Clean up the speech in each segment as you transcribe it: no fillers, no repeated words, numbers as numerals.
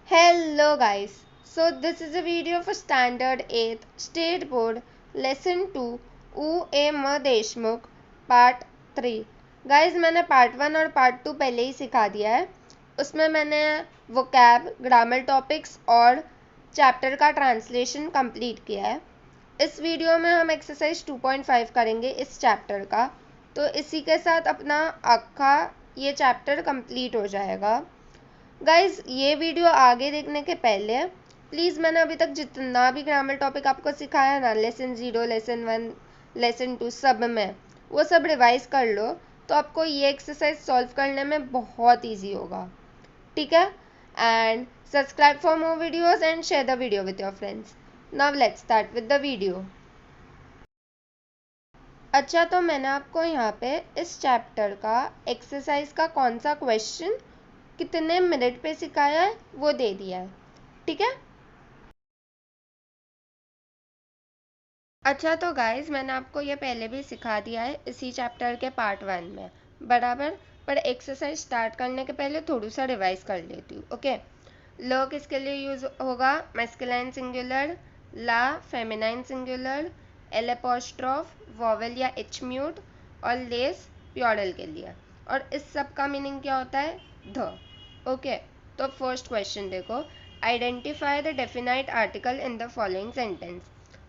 Hello guys, so this is a video for Standard 8th State Board Lesson 2 U.A.M. Deshmukh Part 3। Guys मैंने part 1 और part 2 पहले ही सिखा दिया है। उसमें मैंने वोकैब, ग्रामर टॉपिक्स और चैप्टर का ट्रांसलेशन कंप्लीट किया है। इस वीडियो में हम एक्सरसाइज 2.5 करेंगे इस चैप्टर का, तो इसी के साथ अपना आखा ये चैप्टर कंप्लीट हो जाएगा। गाइज ये वीडियो आगे देखने के पहले प्लीज़ मैंने अभी तक जितना भी ग्रामर टॉपिक आपको सिखाया ना, लेसन 0, लेसन 1, लेसन 2, सब में वो सब रिवाइज कर लो, तो आपको ये एक्सरसाइज सॉल्व करने में बहुत ईजी होगा। ठीक है, and subscribe for more videos and share the video with your friends. Now let's start with the video. अच्छा, तो मैंने आपको यहाँ पे इस चैप्टर का एक्सरसाइज का कौन सा क्वेश्चन कितने मिनट पे सिखाया है वो दे दिया है। ठीक है, अच्छा तो गाइज मैंने आपको ये पहले भी सिखा दिया है इसी चैप्टर के पार्ट 1 में, बराबर। पर एक्सरसाइज स्टार्ट करने के पहले थोड़ा सा रिवाइज कर लेती हूँ। ओके, ल किसके लिए यूज होगा? मैस्कुलाइन सिंगुलर, ला feminine singular, L apostrophe, vowel या एच म्यूट, और लेस प्योरल के लिए। और इस सब का मीनिंग क्या होता है? ध। ओके, तो फर्स्ट क्वेश्चन देखो, identify the definite article in the following sentence.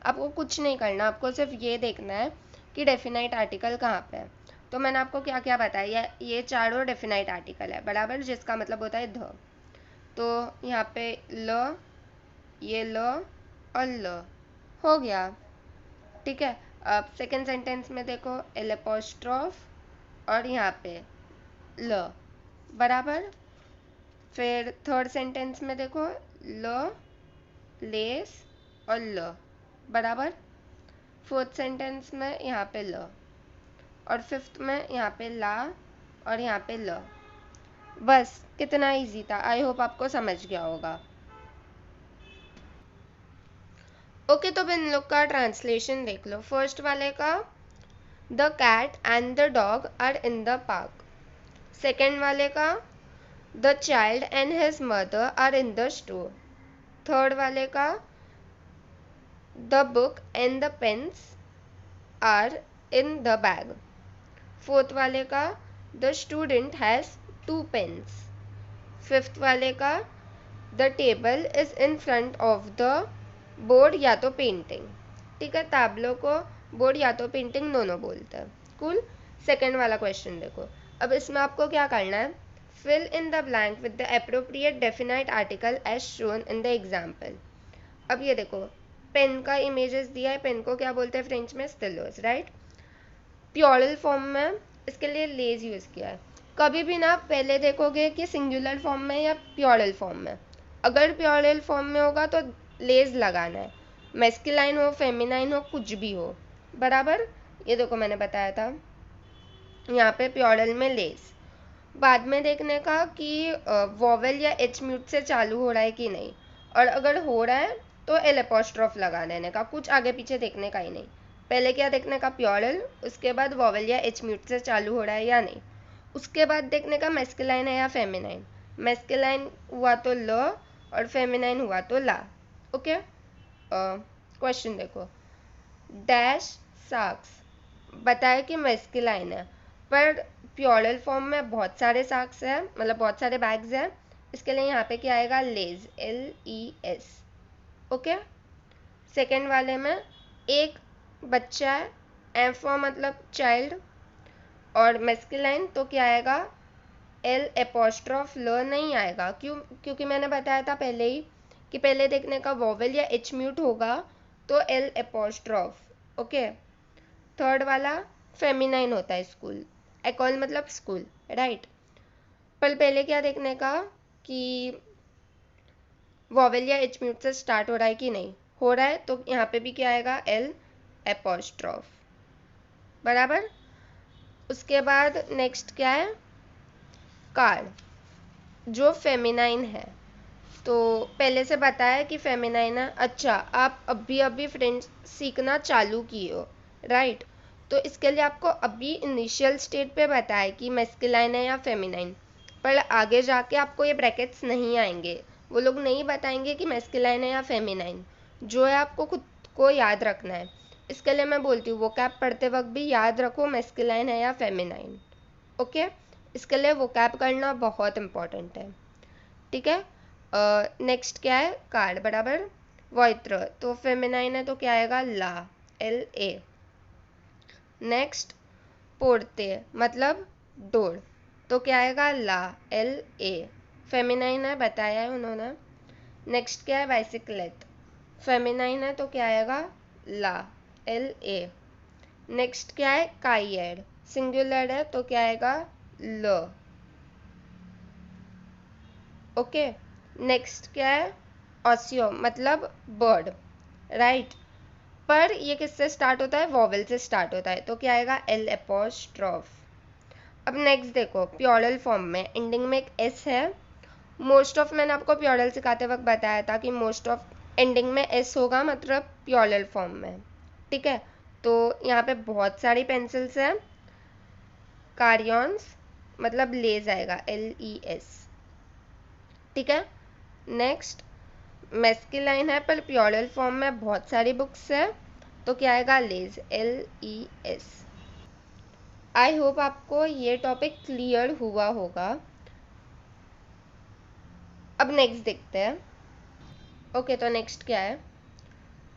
आपको कुछ नहीं करना, आपको सिर्फ ये देखना है कि डेफिनाइट आर्टिकल कहाँ पे है। तो मैंने आपको क्या क्या बताया, ये चारों डेफिनाइट आर्टिकल है, बराबर, जिसका मतलब होता है ध। तो यहाँ पे ल, ये ल और ल हो गया। ठीक है, अब सेकेंड सेंटेंस में देखो, एल एपोस्ट्रॉफ और यहाँ पे ल, बराबर। फिर थर्ड सेंटेंस में देखो, ल, लेस और ल, बराबर। फोर्थ सेंटेंस में यहाँ पे ल, और फिफ्थ में यहाँ पे ला और यहाँ पे ल। बस कितना इजी था, आई होप आपको समझ गया होगा। ओके, तो इन लोग का ट्रांसलेशन देख लो। फर्स्ट वाले का, the cat and the dog are in the park. Second वाले का, the child and his mother are in the store. Third वाले का, the book and the pens are in the bag. Fourth वाले का, the student has 2 pens. Fifth वाले का, the table is in front of the board या तो painting. ठीक है, ताबलों को बोर्ड या तो पेंटिंग दोनों बोलते हैं। कूल। सेकेंड वाला क्वेश्चन देखो, अब इसमें आपको क्या करना है, fill in the blank with the appropriate definite article as shown in the example. अब ये देखो, पेन का इमेजेस दिया है, पेन को क्या बोलते हैं फ्रेंच में? स्टिलोस, राइट। प्योरल फॉर्म में इसके लिए लेज यूज़ किया है। कभी भी ना पहले देखोगे कि सिंगुलर फॉर्म में या प्योरल फॉर्म में। अगर प्योरल फॉर्म में होगा तो लेज लगाना है, मैस्कुलाइन हो फेमिनाइन हो कुछ भी हो, बराबर। ये देखो मैंने बताया था, यहाँ पे प्योरल में लेज। बाद में देखने का कि वॉवेल या एच म्यूट से चालू हो रहा है कि नहीं, और अगर हो रहा है तो एल एपोस्ट्रॉफ लगा देने का, कुछ आगे पीछे देखने का ही नहीं। पहले क्या देखने का? प्योरल, उसके बाद वॉवेल या एच म्यूट से चालू हो रहा है या नहीं। उसके बाद देखने का मैस्कुलाइन है या फेमिनाइन। मैस्कुलाइन हुआ तो ल और फेमिनाइन हुआ तो ला। ओके, क्वेश्चन देखो, डैश साक्स बताया कि मैस्कुलाइन है, पर प्योरल फॉर्म में बहुत सारे साक्स हैं, मतलब बहुत सारे बैग्स हैं। इसके लिए यहाँ पे क्या आएगा? लेज, LES। ओके, सेकेंड वाले में एक बच्चा है, एफ मतलब चाइल्ड, और मैस्कुलाइन तो क्या आएगा? एल एपोस्ट्रॉफ ल नहीं आएगा। क्यों? क्योंकि मैंने बताया था पहले ही कि पहले देखने का वॉवेल या एच म्यूट होगा तो एल एपोस्ट्रॉफ। ओके, थर्ड वाला फेमिनाइन होता है, स्कूल, एकोल मतलब स्कूल, राइट। पर पहले क्या देखने का कि वॉवेल या एच म्यूट से स्टार्ट हो रहा है कि नहीं। हो रहा है तो यहाँ पे भी क्या आएगा? एल एपोस्ट्रॉफ, बराबर। उसके बाद नेक्स्ट क्या है? कार्ड, जो फेमिनाइन है। तो पहले से बताया कि फेमिनाइन है। अच्छा, आप अभी अभी फ्रेंड्स सीखना चालू किए हो, राइट। तो इसके लिए आपको अभी इनिशियल स्टेट पे बताया कि मैस्कुलाइन है या फेमिनाइन, पर आगे जाके आपको ये ब्रैकेट्स नहीं आएंगे, वो लोग नहीं बताएंगे कि मैस्कुलाइन है या फेमिनाइन, जो है आपको खुद को याद रखना है। इसके लिए मैं बोलती हूँ वोकैब पढ़ते वक्त भी याद रखो मैस्कुलाइन है या फेमिनाइन। ओके, इसके लिए वोकैब करना बहुत इम्पॉर्टेंट है। ठीक है, नेक्स्ट क्या है, कार्ड बराबर वॉइत्र, तो फेमिनाइन है तो क्या आएगा, ला, एल ए। नेक्स्ट पोर्ते मतलब डोर, तो क्या आएगा, ला, एल ए, फेमिनाइन है बताया है उन्होंने। नेक्स्ट क्या है, बाइसिकलेट, फेमिनाइन है तो क्या आएगा, ला, एल ए। नेक्स्ट क्या है, काइएड, सिंगुलर है तो क्या आएगा, ल। ओके, नेक्स्ट क्या है, ऑसियो मतलब बर्ड, राइट, पर ये किससे स्टार्ट होता है, वॉवेल से स्टार्ट होता है तो क्या आएगा, एल एपोस्ट्रॉफ। अब नेक्स्ट देखो, प्योरल फॉर्म में एंडिंग में एक एस है। मोस्ट ऑफ, मैंने आपको प्योरल सिखाते वक्त बताया था कि मोस्ट ऑफ एंडिंग में एस होगा, मतलब प्योरल फॉर्म में। ठीक है, तो यहाँ पे बहुत सारी पेंसिल्स हैं। कार्यॉन्स मतलब लेज आएगा, एल ई एस। ठीक है, नेक्स्ट मैस्कुलाइन है पर प्योरल फॉर्म में बहुत सारी बुक्स है, तो क्या आएगा, लेज, L E S. I hope आपको ये टॉपिक क्लियर हुआ होगा। अब नेक्स्ट देखते हैं। ओके, तो नेक्स्ट क्या है,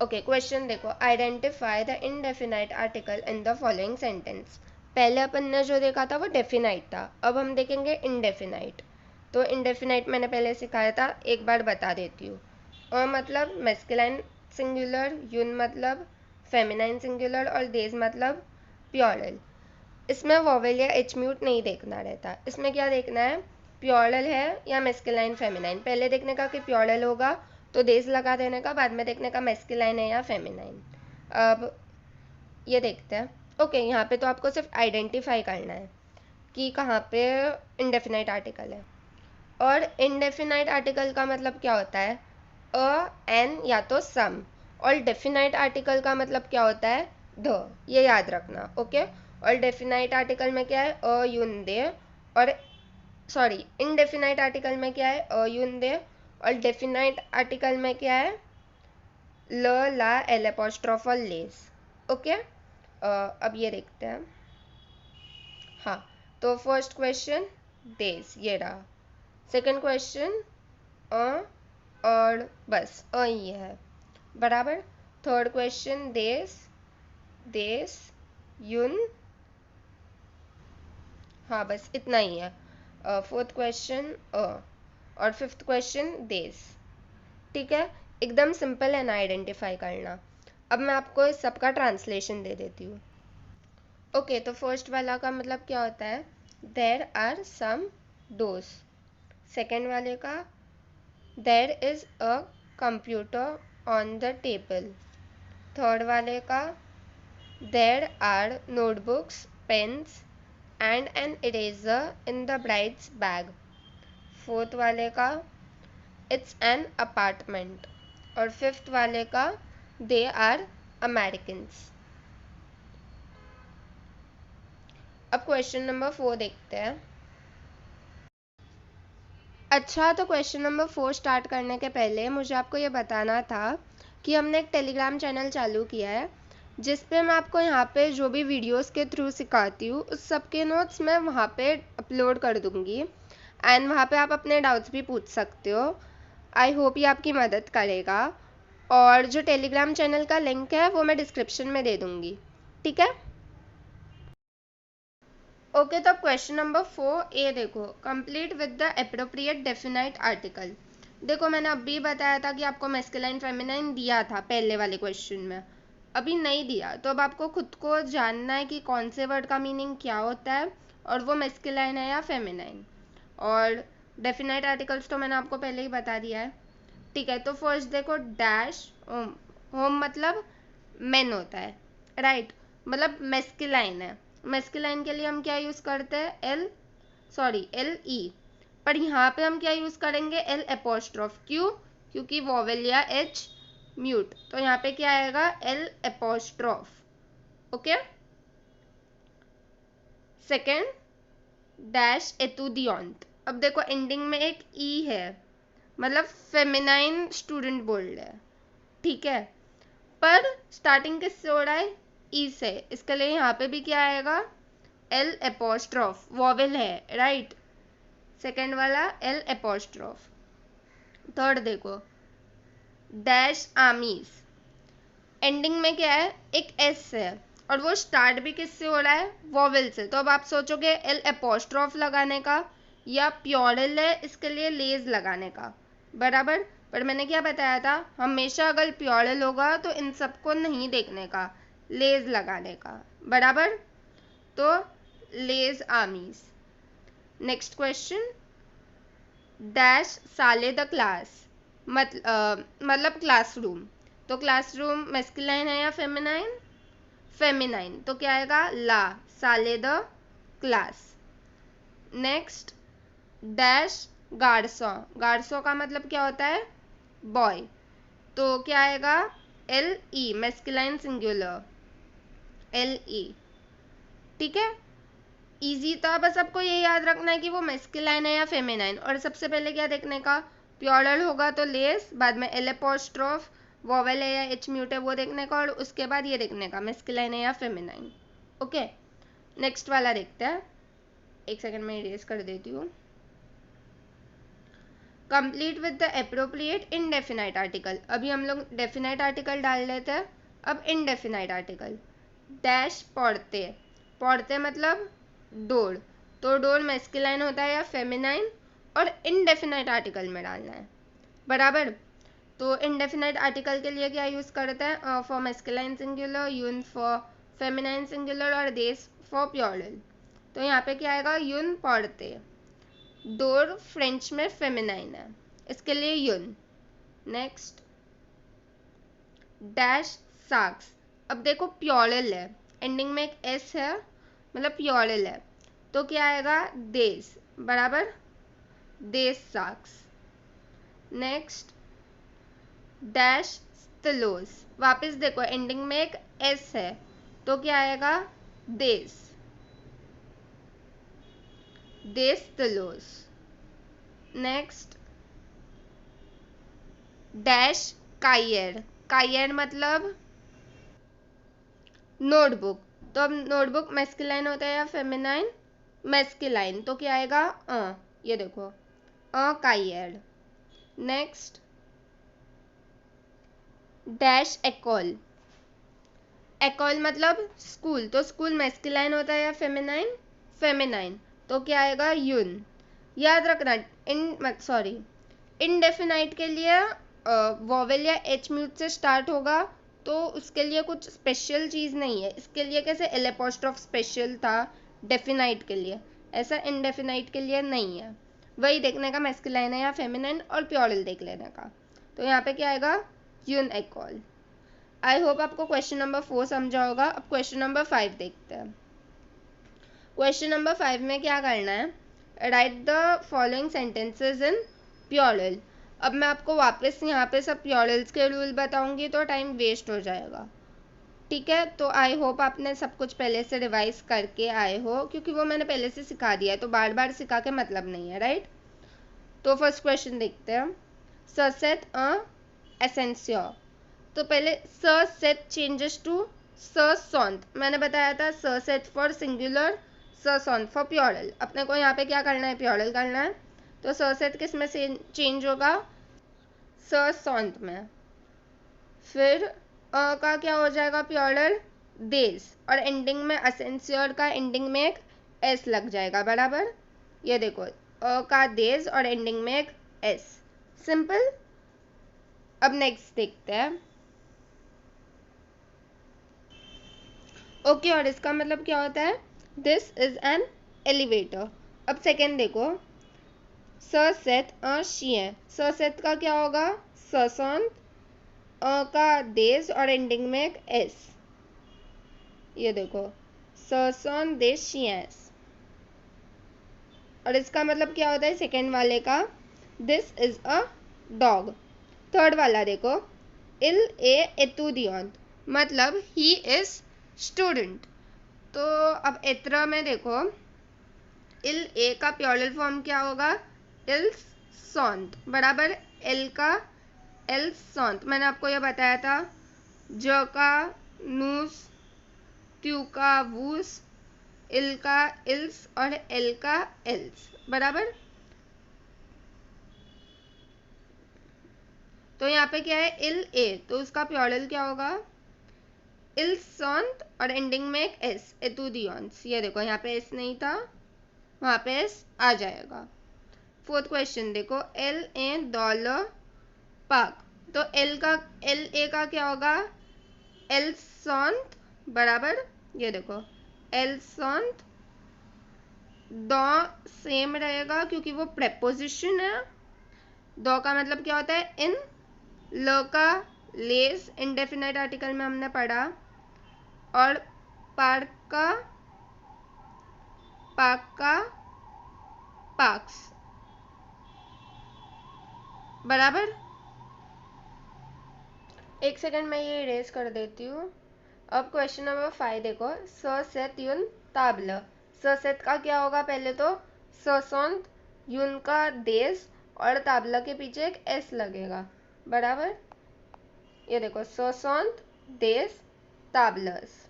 ओके क्वेश्चन देखो, identify the indefinite article in the following sentence. पहले अपन ने जो देखा था वो डेफिनाइट था, अब हम देखेंगे इनडेफिनाइट। तो इनडेफिनाइट मैंने पहले सिखाया था, एक बार बता देती हूँ। मतलब मैस्कुलाइन सिंगुलर, यून मतलब फेमिनाइन सिंगुलर, और देज मतलब प्योरल। इसमें वॉवेल या एच म्यूट नहीं देखना रहता, इसमें क्या देखना है, प्योरल है या मैस्कुलाइन फेमिनाइन। पहले देखने का कि प्योरल होगा तो देश लगा देने का, बाद में देखने का मैस्कुलाइन है या फेमिनाइन। अब ये देखते हैं। ओके, यहाँ पे तो आपको सिर्फ आइडेंटिफाई करना है कि कहाँ पे इनडेफिनाइट आर्टिकल है। और इनडेफिनाइट आर्टिकल का मतलब क्या होता है, अ, एन या तो सम। और डेफिनाइट आर्टिकल का मतलब क्या होता है, द, ये याद रखना। ओके, और डेफिनाइट आर्टिकल में क्या है, अ, यून, दे। और सॉरी, इनडेफिनाइट आर्टिकल में क्या है, अ, यून, दे। और डेफिनाइट आर्टिकल में क्या है, ल, ला, एल एपोस्ट्रोफ और लेस। ओके, अब ये देखते हैं। हाँ, तो फर्स्ट क्वेश्चन डेज, ये रहा। सेकंड क्वेश्चन अ, और बस अ ही है, बराबर। थर्ड क्वेश्चन देश, देश, यून, हाँ बस इतना ही है। फोर्थ क्वेश्चन अ, और फिफ्थ क्वेश्चन देश। ठीक है, एकदम सिंपल है ना आइडेंटिफाई करना। अब मैं आपको इस सब का ट्रांसलेशन दे देती हूँ। ओके, तो फर्स्ट वाला का मतलब क्या होता है, there are some doors. Second वाले का, there is a computer on the table. Third वाले का, there are notebooks, pens and an eraser in the bride's bag. Fourth वाले का, इट्स एन अपार्टमेंट। और फिफ्थ वाले का, दे आर अमेरिकन्स। अब क्वेश्चन नंबर 4 देखते हैं। अच्छा, तो क्वेश्चन नंबर 4 स्टार्ट करने के पहले मुझे आपको ये बताना था कि हमने एक टेलीग्राम चैनल चालू किया है, जिस पे मैं आपको यहाँ पे जो भी वीडियोस के थ्रू सिखाती हूँ उस सब के नोट्स मैं वहाँ पे अपलोड कर दूँगी, एंड वहाँ पे आप अपने डाउट्स भी पूछ सकते हो। आई होप ये आपकी मदद करेगा। और जो टेलीग्राम चैनल का लिंक है वो मैं डिस्क्रिप्शन में दे दूँगी। ठीक है, ओके, तो क्वेश्चन नंबर 4 ए देखो, complete with the appropriate definite article. देखो मैंने अभी बताया था कि आपको मैस्कुलाइन फेमिनाइन दिया था पहले वाले क्वेश्चन में, अभी नहीं दिया, तो अब आपको खुद को जानना है कि कौन से वर्ड का मीनिंग क्या होता है और वो मैस्कुलाइन है या फेमिनाइन। और डेफिनाइट आर्टिकल्स तो मैंने आपको पहले ही बता दिया है। ठीक है, तो फर्स्ट देखो, डैश होम। होम मतलब मेन होता है, राइट, मतलब मेस्कुलाइन है। मेस्कुलाइन के लिए हम क्या यूज़ करते हैं, एल, सॉरी एल ई, पर यहाँ पे हम क्या यूज़ करेंगे, एल एपोस्ट्रोफ। क्यों, क्योंकि वॉवेल या एच म्यूट, तो यहाँ पे क्या आएगा, L apostrophe. Okay, second, dash एतुदियोंत। अब देखो एंडिंग में एक ई है, मतलब फेमिनाइन स्टूडेंट बोल रहे हैं, ठीक है। पर स्टार्टिंग किससे हो रहा है, ई से, इसके लिए यहाँ पे भी क्या आएगा, एल एपोस्ट्रॉफ, वॉवेल है, राइट। सेकेंड वाला एल एपोस्ट्रॉफ। थर्ड देखो, डैश आर्मीज, एंडिंग में क्या है, एक एस है, और वो स्टार्ट भी किससे हो रहा है, वॉवेल से। तो अब आप सोचोगे एल एपोस्ट्रॉफ लगाने का या प्योरल है इसके लिए लेज लगाने का, बराबर। पर मैंने क्या बताया था, हमेशा अगर प्योरल होगा तो इन सबको नहीं देखने का, लेज लगाने का, बराबर। तो लेज आर्मीज। नेक्स्ट क्वेश्चन, डैश साले द क्लास, मतलब क्लासरूम। तो क्लासरूम मैस्कुलाइन है या फेमिनाइन, फेमिनाइन, तो क्या आएगा, ला साले द क्लास। नेक्स्ट, डैश गार्सो, गार्सो का मतलब क्या होता है, बॉय, तो क्या आएगा, L E, masculine singular, L E, ठीक है। इजी था, बस आपको ये याद रखना है कि वो मैस्कुलाइन है या फेमिनाइन, और सबसे पहले क्या देखने का, प्योरल होगा तो लेस, बाद में एल एपोस्ट्रोफ, वोवेल है या एच म्यूट है वो देखने का, और उसके बाद ये देखने का मैस्कुलाइन है या फेमिनाइन। ओके, नेक्स्ट वाला देखते हैं, एक सेकंड में इरेज कर देती हूँ। Complete with the appropriate indefinite article. अभी हम लोग डेफिनाइट आर्टिकल डाल लेते हैं, अब इनडेफिनाइट आर्टिकल। डैश पढ़ते, पढ़ते मतलब डोर, तो डोर मैस्कुलाइन होता है या फेमिनाइन, और इनडेफिनाइट आर्टिकल में डालना है, बराबर। तो इनडेफिनाइट आर्टिकल के लिए क्या यूज करते हैं, फॉर मैस्कुलाइन सिंगुलर, यून फॉर फेमिनाइन सिंगुलर, और देस फॉर प्योरल। तो यहाँ पे क्या आएगा, यून पढ़ते, डोर फ्रेंच में फेमिनाइन है, इसके लिए यून। नेक्स्ट, डैश साक्स, अब देखो प्योरल है, एंडिंग में एक एस है, मतलब प्योरल है, तो क्या आएगा, देस, बराबर, देस साक्स। नेक्स्ट, डैश स्टेलोस, वापस देखो एंडिंग में एक एस है, तो क्या आएगा, देस, देस स्टेलोस। नेक्स्ट, डैश कायर, कायर मतलब नोटबुक, तो अब नोटबुक मैस्कुलाइन होता है या फेमिनाइन, मैस्कुलाइन, तो क्या आएगा, ये देखो, कायर। नेक्स्ट, डैश एकोल, एकोल मतलब स्कूल, तो स्कूल मैस्कुलाइन होता है या फेमिनाइन, फेमिनाइन, तो क्या आएगा, यून। याद रखना, इनडेफिनाइट के लिए वोवेल या एच म्यूट से स्टार्ट होगा, तो उसके लिए कुछ स्पेशल चीज़ नहीं है, इसके लिए कैसे एल एपोस्ट्रोफ स्पेशल था डेफिनाइट के लिए, ऐसा इनडेफिनाइट के लिए नहीं है। वही देखने का मैस्कुलाइन है या फेमिनाइन, और प्योरल देख लेने का। तो यहाँ पे क्या आएगा, यून एकोल। आई होप आपको क्वेश्चन नंबर 4 समझा होगा। अब क्वेश्चन नंबर 5 देखते हैं। क्वेश्चन नंबर 5 में क्या करना है, write the following sentences in plural. अब मैं आपको वापस यहाँ पे सब प्योरल्स के रूल बताऊंगी तो टाइम वेस्ट हो जाएगा, ठीक है। तो आई होप आपने सब कुछ पहले से रिवाइज करके आए हो, क्योंकि वो मैंने पहले से सिखा दिया है, तो बार बार सिखा के मतलब नहीं है, राइट। तो फर्स्ट क्वेश्चन देखते हैं, ससेट एसेंसियर, तो पहले ससेट चेंजेस टू ससॉन्त, मैंने बताया था ससेट फॉर सिंगुलर, ससॉन्त फॉर प्योरल। अपने को यहाँ पे क्या करना है, प्योरल करना है, तो ससेट किस में से चेंज होगा, ससॉन्त में। फिर का क्या हो जाएगा, प्योरल, देस, और एंडिंग में असेंसियर का एंडिंग में एक एस लग जाएगा, बराबर। ये देखो, का देस और एंडिंग में एक एस, सिंपल। अब नेक्स्ट देखते हैं, ओके, और इसका मतलब क्या होता है, दिस इज एन एलिवेटर। अब सेकेंड देखो, ससेट शीए, ससेट का क्या होगा, ससॉन्त, का देश और एंडिंग में एक एस, ये देखो, ससॉन देश शीएस। और इसका मतलब क्या होता है सेकेंड वाले का, this is a dog. Third वाला देखो, इल ए एतुदियंत, मतलब ही इज स्टूडेंट। तो अब एत्रा में देखो, इल ए का प्योरल फॉर्म क्या होगा, इल्स सौंत बराबर एल का एल सौंत। मैंने आपको यह बताया था ज का नूस, त्यू का वूस, इल का इल्स और एल का एल्स बराबर। तो यहाँ पे क्या है इल ए, तो उसका प्लूरल क्या होगा इल्सॉन्त और एंडिंग में एक एस एतुदियोंस। ये देखो यहाँ पे एस नहीं था, वहां पे एस आ जाएगा। फोर्थ क्वेश्चन देखो एल ए डॉलर पाक, तो एल ए का क्या होगा एल्सॉन्त बराबर। ये देखो एल्सॉन्त, दो सेम रहेगा क्योंकि वो प्रेपोजिशन है। दो का मतलब क्या होता है इन, ल का लेस इंडेफिनाइट आर्टिकल में हमने पढ़ा, और पार्क का पार्क्स बराबर। एक सेकंड में ये इरेज कर देती हूँ। अब क्वेश्चन नंबर 5 देखो सेत युन ताबल। सेत का क्या होगा पहले तो सौंत, युन का देश और ताबला के पीछे एक एस लगेगा बराबर। ये देखो सौंत देश ताबलस।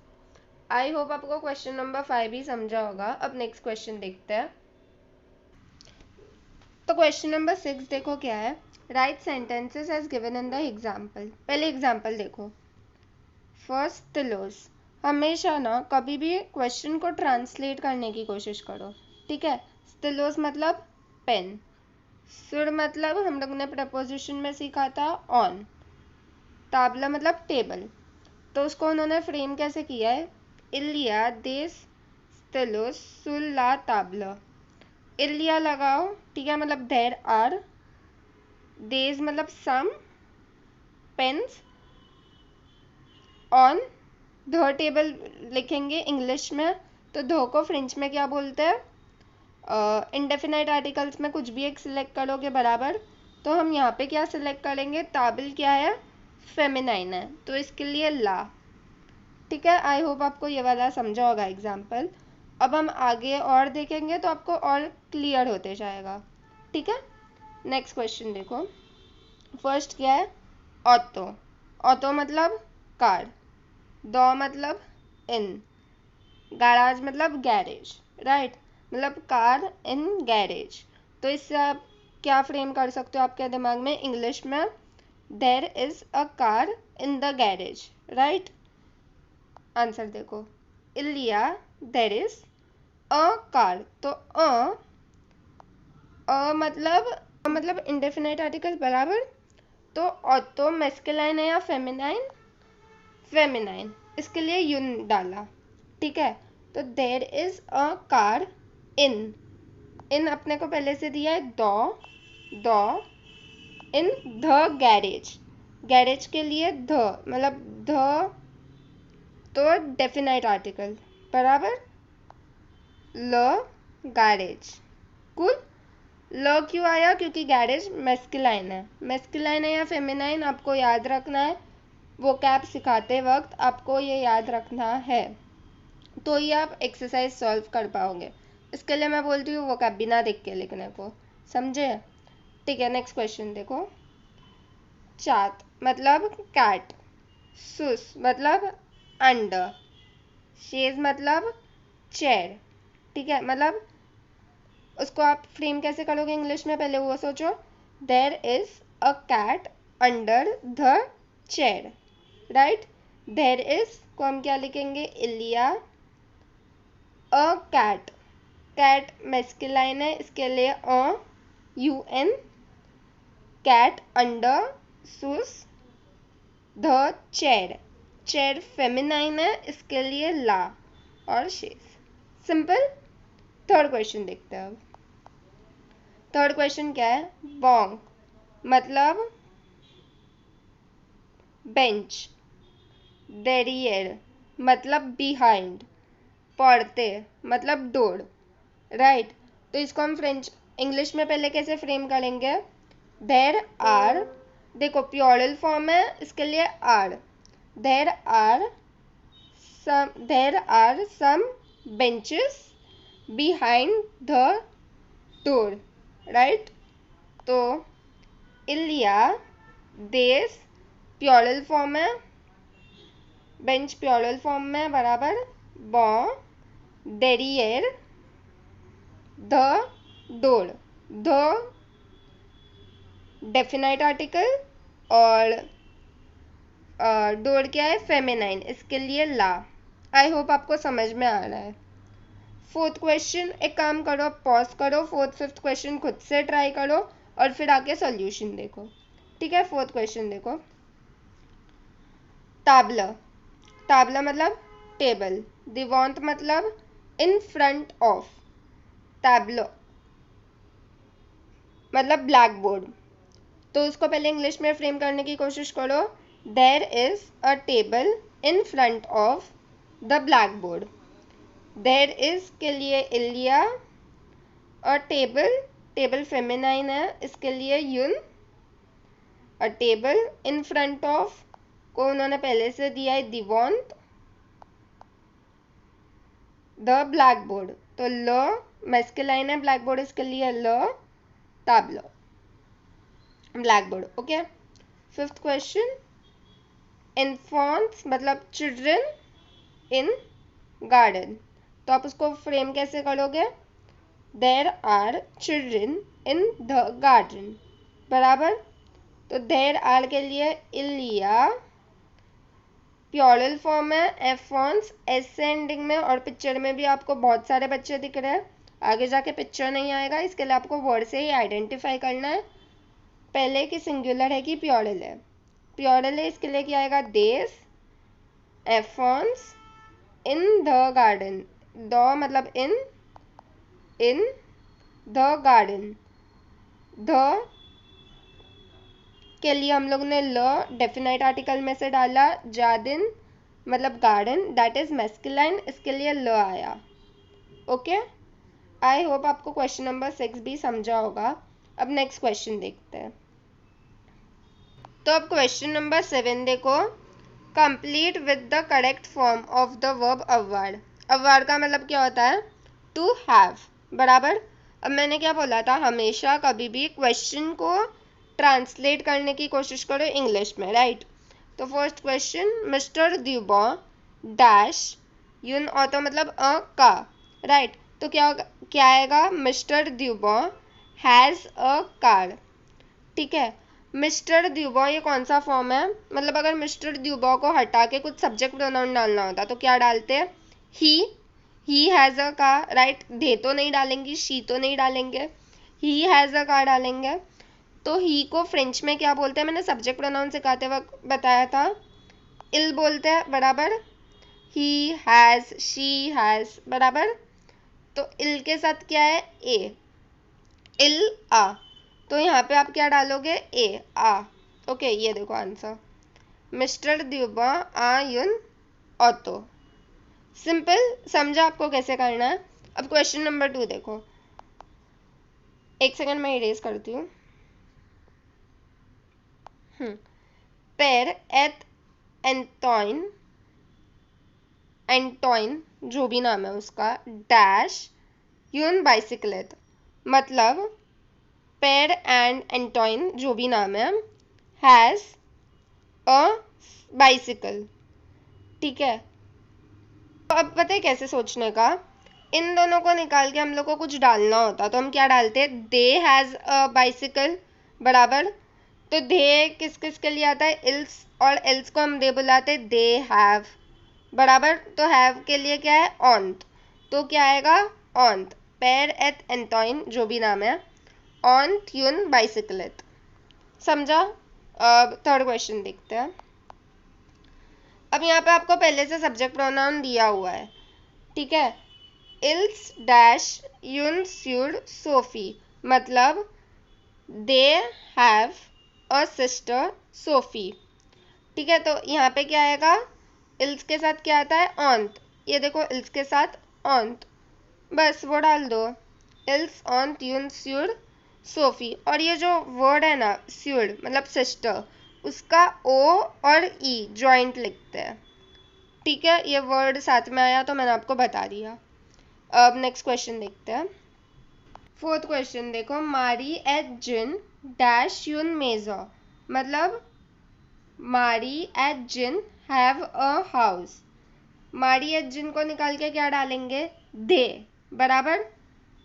आई होप आपको क्वेश्चन नंबर 5 भी समझा होगा। अब नेक्स्ट क्वेश्चन देखते हैं। तो क्वेश्चन नंबर 6 देखो क्या है, write sentences as given in the example. पहले एग्जाम्पल देखो फर्स्ट तिलोस। हमेशा ना कभी भी क्वेश्चन को ट्रांसलेट करने की कोशिश करो, ठीक है। स्टिलोस मतलब पेन, सुर मतलब हम लोग ने प्रपोजिशन में सीखा था ऑन, ताबला मतलब टेबल। तो उसको उन्होंने फ्रेम कैसे किया है इलिया देस स्टिलोस सुल्ला ताबला। इलिया लगाओ, ठीक है, मतलब देर आर, देज मतलब सम पेन्स, ऑन ध टेबल लिखेंगे इंग्लिश में, तो ध को फ्रेंच में क्या बोलते हैं इंडेफिनाइट आर्टिकल्स में कुछ भी एक सिलेक्ट करोगे बराबर। तो हम यहाँ पे क्या सिलेक्ट करेंगे, ताबिल क्या है फेमिनाइन है, तो इसके लिए ला, ठीक है। आई होप आपको ये वाला समझा होगा एग्जाम्पल। अब हम आगे और देखेंगे तो आपको और क्लियर होते जाएगा, ठीक है। नेक्स्ट क्वेश्चन देखो, फर्स्ट क्या है ऑटो। ऑटो मतलब कार, दो मतलब इन, गैराज मतलब गैरेज, राइट, मतलब कार इन गैरेज। तो इससे आप क्या फ्रेम कर सकते हो आपके दिमाग में इंग्लिश में, देर is a car in the garage, right. Answer देखो इलिया देर इज अ कार, तो मतलब इंडेफिनाइट आर्टिकल बराबर। तो ऑटो मैस्कुलाइन है या फेमिनाइन, फेमिनाइन, इसके लिए यून डाला, ठीक है। तो देर इज अ कार इन, इन अपने को पहले से दिया है दो इन द गैरेज, गैरेज के लिए द मतलब द, तो डेफिनाइट आर्टिकल बराबर ल गैरेज। कूल। ल क्यों आया, क्योंकि गैरेज मैस्कुलाइन है। मैस्कुलाइन है या फेमिनाइन आपको याद रखना है, वो कैप सिखाते वक्त आपको ये याद रखना है, तो ये आप एक्सरसाइज सॉल्व कर पाओगे। इसके लिए मैं बोलती हूँ वो कैप बिना देख के लिखने को, समझे, ठीक है। नेक्स्ट क्वेश्चन देखो, चात मतलब कैट, सुस मतलब अंडर, शेज मतलब चेयर, ठीक है। मतलब उसको आप फ्रेम कैसे करोगे इंग्लिश में, पहले वो सोचो, there is a cat under the chair, right. There is को हम क्या लिखेंगे इलिया, अ कैट, कैट मैस्कुलाइन है इसके लिए अ यू एन, कैट अंडर सुस द चेयर, चेयर फेमिनाइन है इसके लिए ला और शेज, सिंपल। थर्ड क्वेश्चन देखते हैं अब। थर्ड क्वेश्चन क्या है, बोंग मतलब बेंच, डेरियर मतलब बिहाइंड, पढ़ते मतलब डोर, राइट। तो इसको हम फ्रेंच इंग्लिश में पहले कैसे फ्रेम करेंगे, देर आर, देखो प्लूरल फॉर्म है इसके लिए are, there are some benches behind the door, right. तो इलिया, देश प्योरल फॉर्म है, बेंच प्योरल फॉर्म में, बराबर। बॉ, डेरियर, द, डोर, द डेफिनाइट आर्टिकल, और डोर क्या है, फेमिनाइन, इसके लिए ला। आई होप आपको समझ में आ रहा है। फोर्थ क्वेश्चन, एक काम करो, पॉज करो, फोर्थ फिफ्थ क्वेश्चन खुद से ट्राई करो और फिर आके सॉल्यूशन देखो, ठीक है। फोर्थ क्वेश्चन देखो, ताबला, ताबला मतलब टेबल, दिवांत मतलब इन फ्रंट ऑफ, टैबलो मतलब ब्लैक बोर्ड। तो उसको पहले इंग्लिश में फ्रेम करने की कोशिश करो। There is a table in front of the blackboard. There is के लिए इलिया, अ टेबल, टेबल फेमिनाइन है, इसके लिए यून। A table in front of को उन्होंने पहले से दिया है दिवांत, द ब्लैक बोर्ड, तो ल मैस्कुलाइन है, ब्लैक बोर्ड, इसके लिए ल, ताबलो, black board. Okay. Fifth question, इन्फॉन्ट्स मतलब चिल्ड्रन इन गार्डन, तो आप उसको फ्रेम कैसे करोगे, there are children in the garden, बराबर। तो देर आर के लिए इलिया, प्योरल फॉर्म है, एफॉन्स एस से एंडिंग में, और पिक्चर में भी आपको बहुत सारे बच्चे दिख रहे हैं, आगे जाके पिक्चर नहीं आएगा, इसके लिए आपको वर्ड से ही आइडेंटिफाई करना है पहले कि सिंगुलर है कि प्योरल है। प्योरल है, इसके लिए क्या आएगा, देस, एफॉन्स इन द गार्डन, द मतलब इन, इन द गार्डन, द के लिए हम लोग ने ल डेफिनाइट आर्टिकल में से डाला, जार्डन मतलब गार्डन, दैट इज मैस्कुलाइन, इसके लिए ल आया। ओके। आई होप आपको क्वेश्चन नंबर 6 भी समझा होगा। अब नेक्स्ट क्वेश्चन देखते हैं। तो अब क्वेश्चन नंबर 7 देखो, complete with the correct form of the verb award. Award का मतलब क्या होता है, टू हैव, बराबर। अब मैंने क्या बोला था, हमेशा कभी भी क्वेश्चन को ट्रांसलेट करने की कोशिश करो इंग्लिश में, राइट। तो first question, mister Dubois dash, यून ऑटो मतलब अ का, राइट। तो क्या आएगा, mister Dubois has a car, ठीक है। मिस्टर द्यूबॉ ये कौन सा फॉर्म है, मतलब अगर मिस्टर द्यूबॉ को हटा के कुछ सब्जेक्ट प्रोनाउन डालना होता तो क्या डालते हैं, he has a car, right. दे तो नहीं डालेंगे, शी तो नहीं डालेंगे, ही हैज़ अ कार डालेंगे। तो ही को फ्रेंच में क्या बोलते हैं, मैंने सब्जेक्ट प्रोनाउन सिखाते वक्त बताया था, इल बोलते हैं, बराबर। ही हैज़, शी हैज़, बराबर। तो इल के साथ क्या है, ए, इल आ, तो यहाँ पे आप क्या डालोगे, ए, आ। ओके, ये देखो आंसर, मिस्टर द्यूबा आ यून ऑटो। सिंपल, समझा आपको कैसे करना है। अब क्वेश्चन नंबर 2 देखो, एक सेकंड मैं इरेज करती हूँ। पेर एट एंटोइन, एंटोइन जो भी नाम है उसका, डैश यून बाइसिकलेट, मतलब पेर एंड एंटोइन जो भी नाम है, हैज अ बाइसिकल, ठीक है। तो अब पता है कैसे सोचने का, इन दोनों को निकाल के हम लोग को कुछ डालना होता तो हम क्या डालते, दे हैज अ बाइसिकल, बराबर। तो दे किस किस के लिए आता है, इल्स, और एल्स को हम दे बुलाते, दे हैव, बराबर। तो हैव के लिए क्या है, ऑन्ट, तो क्या आएगा, ऑन्ट पेर एट एंटोइन जो भी नाम है, ऑन्ट यून बाइसिकलेट, समझा। अब थर्ड क्वेश्चन देखते हैं। अब यहाँ पे आपको पहले से सब्जेक्ट प्रोनाउन दिया हुआ है, ठीक है। इल्स डैश यून स्यूड सोफी, मतलब they have a sister Sophie, ठीक है। तो यहाँ पे क्या आएगा, इल्स के साथ क्या आता है, ऑन्ट, ये देखो इल्स के साथ ऑन्ट, बस वो डाल दो, इल्स ऑन्ट यून स्यूड सोफी। और ये जो वर्ड है ना स्यूड मतलब सिस्टर, उसका ओ और ई जॉइंट लिखते हैं, ठीक है। ये वर्ड साथ में आया तो मैंने आपको बता दिया। अब नेक्स्ट क्वेश्चन देखते हैं। फोर्थ क्वेश्चन देखो, मारी एट जिन डैश यून मेजर, मतलब मारी एट Jean have a house. Marie एट जिन को निकाल के क्या डालेंगे, दे, बराबर।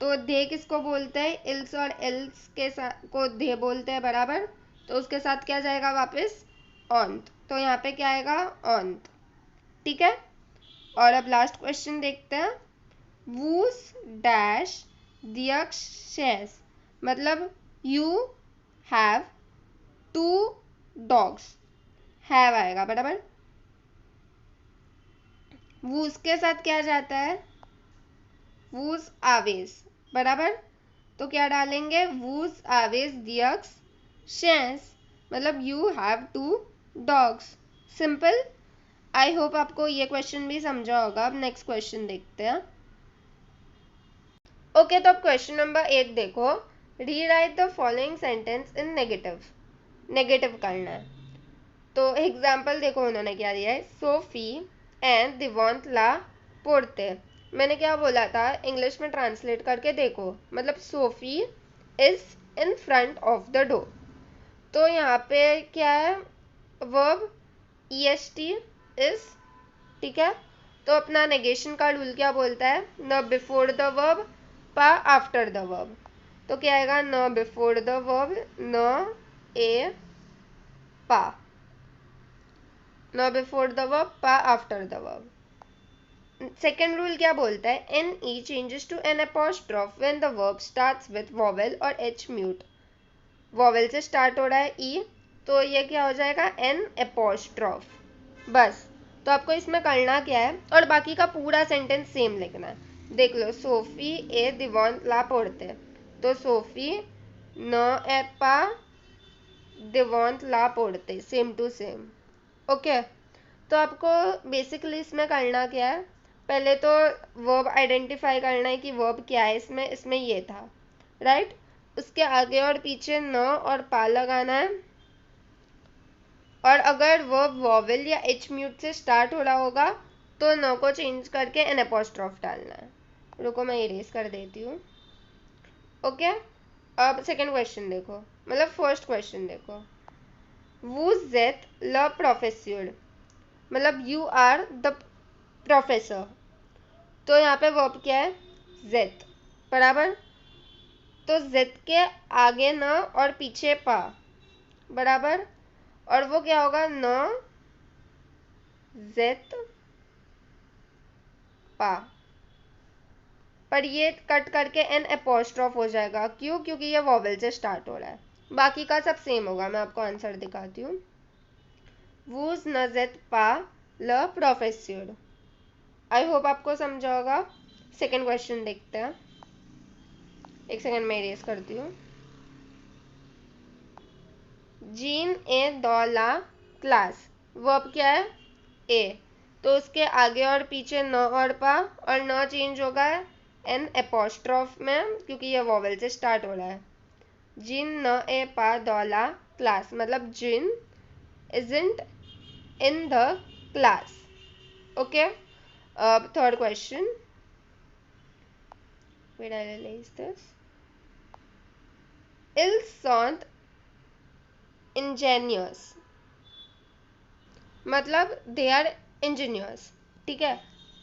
तो दे किसको बोलते हैं, इल्स और इल्स के साथ को दे बोलते हैं, बराबर। तो उसके साथ क्या जाएगा वापस, ऑन्त। तो यहाँ पे क्या आएगा, ऑन्त, ठीक है। और अब लास्ट क्वेश्चन देखते हैं, वूस डैश दियक्शेस, मतलब you have two dogs, have आएगा, बराबर। वूस के साथ क्या जाता है, वूस आवेज, बराबर। तो क्या डालेंगे, वूस आवेज दियक्स शेंस, मतलब you have two dogs. Simple. I hope आपको ये क्वेश्चन भी समझा होगा। अब नेक्स्ट क्वेश्चन देखते हैं। ओके, तो अब क्वेश्चन नंबर 8 देखो, rewrite the following sentence in negative. Negative करना है। तो एग्जाम्पल देखो उन्होंने क्या दिया है, सोफी एंड दिवंत ला पोर्ते। मैंने क्या बोला था, इंग्लिश में ट्रांसलेट करके देखो, मतलब Sophie is in front of the door. तो यहाँ पे क्या है, वर्ब est इज, ठीक है। तो अपना नेगेशन का रूल क्या बोलता है, न बिफोर द वर्ब पा आफ्टर द वर्ब। तो क्या आएगा, न बिफोर द वर्ब न ए पा, न बिफोर द वर्ब पा after the verb. Second rule क्या बोलता है, N E changes to N apostrophe when the verb starts with vowel और एच म्यूट। वॉवेल से स्टार्ट हो रहा है ई, तो ये क्या हो जाएगा, एन अपॉस्ट्रोफ, बस। तो आपको इसमें करना क्या है, और बाकी का पूरा सेंटेंस सेम लिखना है। देख लो, सोफी ए दिवंत ला पढ़ते, तो सोफी न एपा दिवंत ला पढ़ते, सेम टू सेम, ओके। तो आपको बेसिकली इसमें करना क्या है, पहले तो वर्ब आइडेंटिफाई करना है कि वर्ब क्या है इसमें, इसमें ये था, राइट। उसके आगे और पीछे न और पा लगाना है, और अगर वर्ब वॉवेल या एच म्यूट से स्टार्ट हो रहा होगा तो न को चेंज करके एन अपॉस्ट्रोफ डालना है। रुको मैं इरेज कर देती हूँ, ओके। अब सेकेंड क्वेश्चन देखो, मतलब फर्स्ट क्वेश्चन देखो, वो जेट ल प्रोफेसर, मतलब यू आर द प्रोफेसर। तो यहाँ पे वर्ब क्या है, जेट, बराबर। तो जेट के आगे न और पीछे पा, बराबर। और वो क्या होगा, न जेट पा, पर ये कट करके एन अपॉस्ट्रोफ हो जाएगा, क्यों, क्योंकि ये वॉवेल से स्टार्ट हो रहा है। बाकी का सब सेम होगा, मैं आपको आंसर दिखाती हूँ। वूज न जेट पा ल प्रोफेसर। आई होप आपको समझा होगा। सेकेंड क्वेश्चन देखते हैं, एक सेकेंड में इरेज करती हूँ। Gene A Daula class, verb क्या है, ए। तो उसके आगे और पीछे न और पा, और न चेंज होगा एन अपॉस्ट्रोफ में, क्योंकि ये वॉवेल से स्टार्ट हो रहा है। जिन न ए पा दौला क्लास, मतलब जिन isn't in the class, okay. Third question, where I realize this, ils sont ingenious, मतलब दे आर इंजीनियर्स, ठीक है।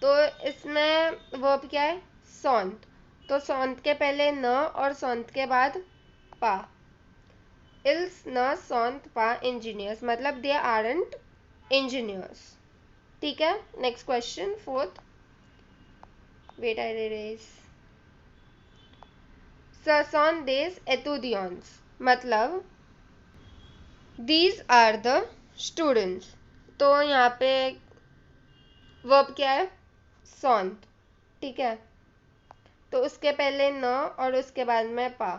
तो इसमें वर्ब क्या है, सॉन्ट। तो सॉन्ट के पहले न और सॉन्ट के बाद पा, इल्स न सॉन्ट पा इंजीनियर्स, मतलब दे आरंट इंजीनियर्स, ठीक है। नेक्स्ट क्वेश्चन फोर्थ, वेट आई रेज, ससन देस एतुदियंस, मतलब दीज आर द स्टूडेंट्स। तो यहाँ पे वर्ब क्या है, सॉन्ट, ठीक है। तो उसके पहले न और उसके बाद में पा।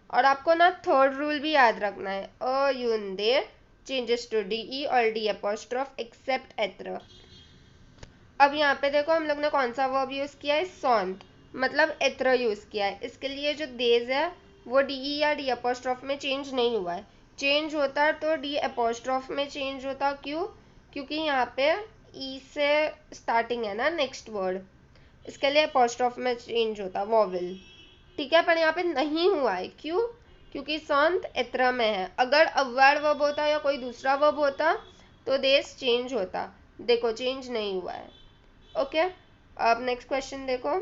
और आपको ना थर्ड रूल भी याद रखना है, अ यून दे चेंजेस टू डी ई और डी अपॉस्ट्रोफ एक्सेप्ट एत्र। अब यहाँ पे देखो हम लोग ने कौन सा वर्ब यूज किया है, सॉन्ट, मतलब एत्र यूज किया है। इसके लिए जो देज है वो डी ई या डी अपॉस्ट्रोफ में चेंज नहीं हुआ है। चेंज होता तो डी अपॉस्ट्रोफ में चेंज होता, क्यों, क्योंकि यहाँ पे ई से स्टार्टिंग है ना नेक्स्ट वर्ड, इसके लिए अपॉस्ट्रोफ में चेंज होता वॉवेल, ठीक है, पर यहाँ पे नहीं हुआ है, क्यों? क्योंकि संत इत्र में है। अगर अव्यय वर्ब होता या कोई दूसरा वर्ब होता तो देश चेंज होता। देखो चेंज नहीं हुआ है। ओके, अब नेक्स्ट क्वेश्चन देखो।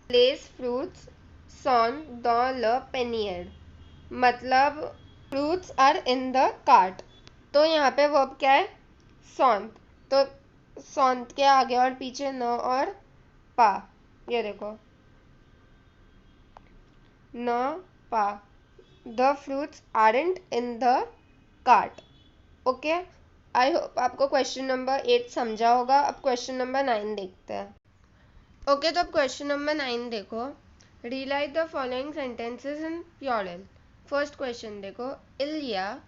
प्लेस फ्रूट्स सॉन द ल पेनियर, मतलब fruits are in the cart. तो यहाँ पे वर्ब क्या है? सॉन्त। तो सॉन्त के आगे और पीछे न और पा, ये देखो न पा, the fruits aren't in the cart. Okay, I hope आपको क्वेश्चन नंबर 8 समझा होगा। अब क्वेश्चन नंबर 9 देखते हैं। ओके, तो अब क्वेश्चन नंबर 9 देखो। Rewrite the following sentences in plural. First question देखो, इलिया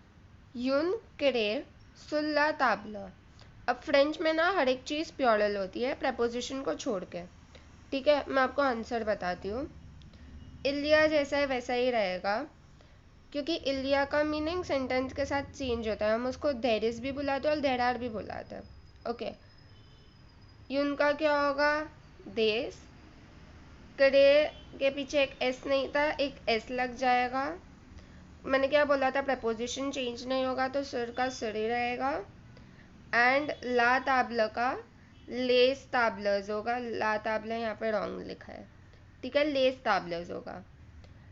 यून क्रेर सुल्ला ताबला। अब फ्रेंच में ना हर एक चीज़ प्लूरल होती है प्रेपोजिशन को छोड़ के। ठीक है, मैं आपको आंसर बताती हूँ। इलिया जैसा है वैसा ही रहेगा, क्योंकि इलिया का मीनिंग सेंटेंस के साथ चेंज होता है। हम उसको देर इज भी बुलाते हैं और देर आर भी बुलाते हैं। ओके, यून का क्या होगा? देश। करे के पीछे एक एस नहीं था, एक एस लग जाएगा। मैंने क्या बोला था? प्रपोजिशन चेंज नहीं होगा तो सिर का सिर ही रहेगा। एंड ला ताबला का लेस ताबलर्स होगा। ला ताबला यहाँ पे रॉन्ग लिखा है। ठीक है, लेस ताबलर्स होगा,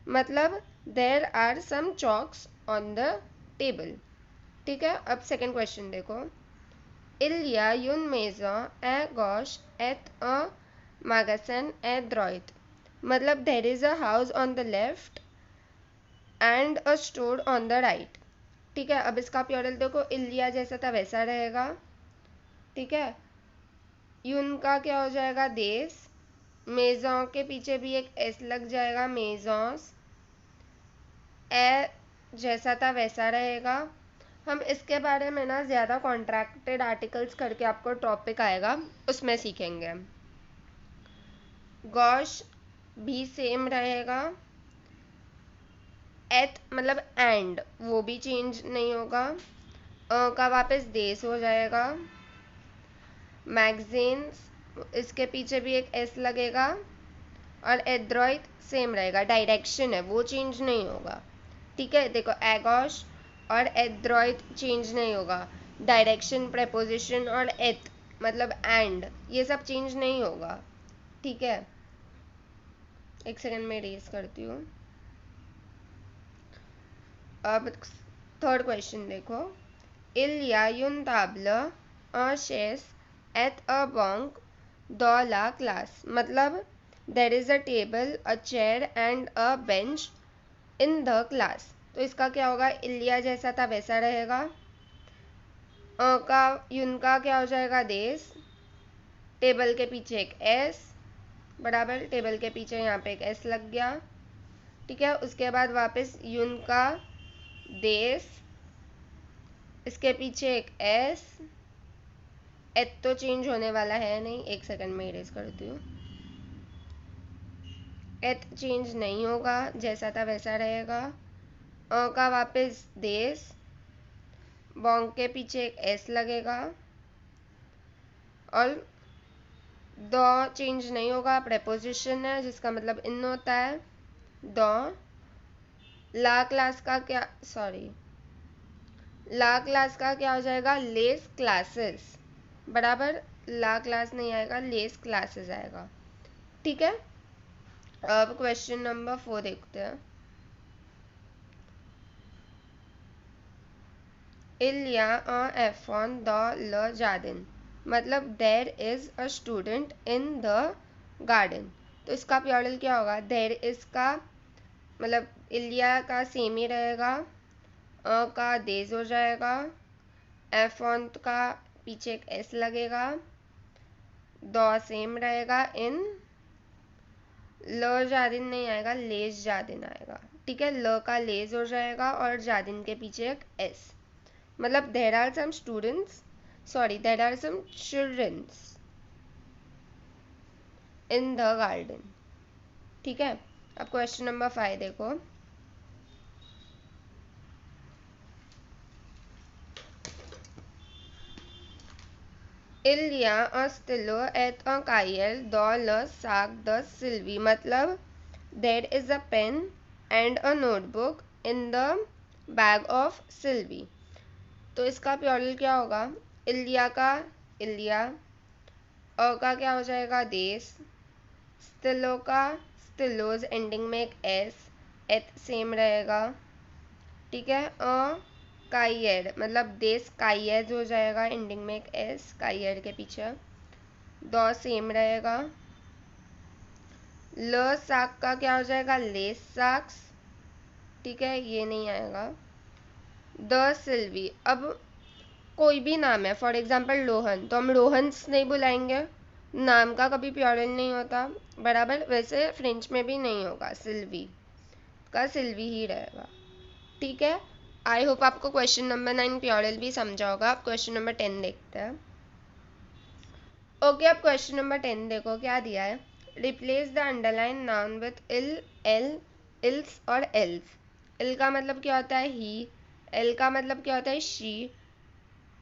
मतलब there are some chalks on the table. ठीक है, अब सेकेंड क्वेश्चन देखो। Il y a une maison à gauche et un magasin à droite, मतलब there is a house on the left and a store on the right। ठीक है, अब इसका plural देखो, इलिया जैसा था वैसा रहेगा। ठीक है, यून का क्या हो जाएगा? देश। मेजों के पीछे भी एक एस लग जाएगा, मेजोस। ए जैसा था वैसा रहेगा। हम इसके बारे में ना ज़्यादा कॉन्ट्रैक्टेड आर्टिकल्स करके आपको टॉपिक आएगा, उसमें सीखेंगे। गॉश भी सेम रहेगा। एथ मतलब एंड, वो भी चेंज नहीं होगा। का वापस देश हो जाएगा। मैगजीन्स, इसके पीछे भी एक एस लगेगा। और एड्रॉइड सेम रहेगा, डायरेक्शन है वो चेंज नहीं होगा। ठीक है, देखो एगोश और एड्रॉइड चेंज नहीं होगा। डायरेक्शन, प्रेपोजिशन और एथ मतलब एंड, ये सब चेंज नहीं होगा। ठीक है, एक सेकंड में रेज करती हूँ। अब थर्ड क्वेश्चन देखो। Il y a une table, un chaise et un banc dans la classe, मतलब there is a table, a chair and a bench in the class। तो इसका क्या होगा? इलिया जैसा था वैसा रहेगा। का यून का क्या हो जाएगा? देश। टेबल के पीछे एक एस, बराबर टेबल के पीछे यहाँ पे एक एस लग गया। ठीक है, उसके बाद वापस यून का देश, इसके पीछे एक एस। एथ तो चेंज होने वाला है नहीं, एक सेकंड में इरेज करती हूँ। एथ चेंज नहीं होगा, जैसा था वैसा रहेगा। का वापस देश, बॉन्ग के पीछे एक एस लगेगा। और दो चेंज नहीं होगा, प्रेपोजिशन है जिसका मतलब इन होता है। दो। ला क्लास का क्या, सॉरी, ला क्लास का क्या हो जाएगा? लेस क्लासेस, बराबर ला क्लास नहीं आएगा, लेस क्लासेस आएगा। ठीक है, अब क्वेश्चन नंबर 4 देखते हैं। Il y a un enfant dans le jardin, मतलब देर is a student in the garden. तो इसका प्लूरल क्या होगा? देर इज का मतलब इलिया का सेम ही रहेगा। का देज हो जाएगा। एफॉन्ट का पीछे एक एस लगेगा। दो सेम रहेगा। इन ल जादिन नहीं आएगा, लेज जादिन आएगा। ठीक है, ल का लेज हो जाएगा और जादिन के पीछे एक एस, मतलब there are some students, sorry there are some childrens in the garden. ठीक है, अब क्वेश्चन नंबर 5 देखो। इलिया अ स्टिलो एट अ कायल द ल साक द सिल्वी, मतलब there is a pen and a notebook in the bag of Sylvie. तो इसका प्योरल क्या होगा? इलिया का इलिया, अ का क्या हो जाएगा? देश, स्टिलो का स्टिलोज एंडिंग में एक एस, एथ सेम रहेगा, ठीक है। काइएड मतलब देश काइएज हो जाएगा, एंडिंग में एक एस काइएड के पीछे, द सेम रहेगा। ल साक का क्या हो जाएगा? लेस साक्स, ठीक है, ये नहीं आएगा। द सिल्वी, अब कोई भी नाम है, फॉर एग्जाम्पल रोहन, तो हम रोहन्स नहीं बुलाएंगे, नाम का कभी प्योरल नहीं होता, बराबर। वैसे फ्रेंच में भी नहीं होगा, सिल्वी का सिल्वी ही रहेगा, ठीक है। आई होप आपको क्वेश्चन नंबर 9 प्योरल भी समझा होगा। आप क्वेश्चन नंबर 10 देखते हैं। ओके, अब क्वेश्चन नंबर 10 देखो क्या दिया है। Replace the underline noun with इल, एल, इल्स और एल्स। इल का मतलब क्या होता है? ही। एल का मतलब क्या होता है? शी।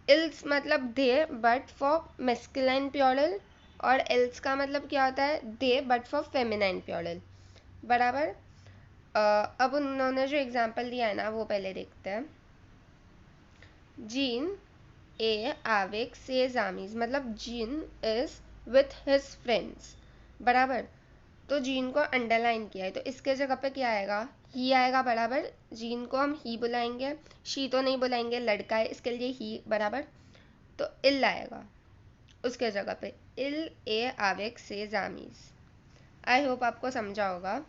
इल्स मतलब दे बट फॉर मेस्कुलाइन प्योरल, और एल्स का मतलब क्या होता है? दे बट फॉर फेमिनाइन प्योरल, बराबर। अब उन्होंने जो एग्जाम्पल दिया है ना, वो पहले देखते हैं। जीन ए आविक से जामीज, मतलब gene is with his friends, बराबर। तो जीन को अंडरलाइन किया है, तो इसके जगह पे क्या आएगा? ही आएगा, बराबर। जीन को हम ही बुलाएंगे, शी तो नहीं बुलाएंगे, लड़का है, इसके लिए ही, बराबर। तो इल आएगा उसके जगह पे, इल ए आविक से जामीज। आई होप आपको समझा होगा।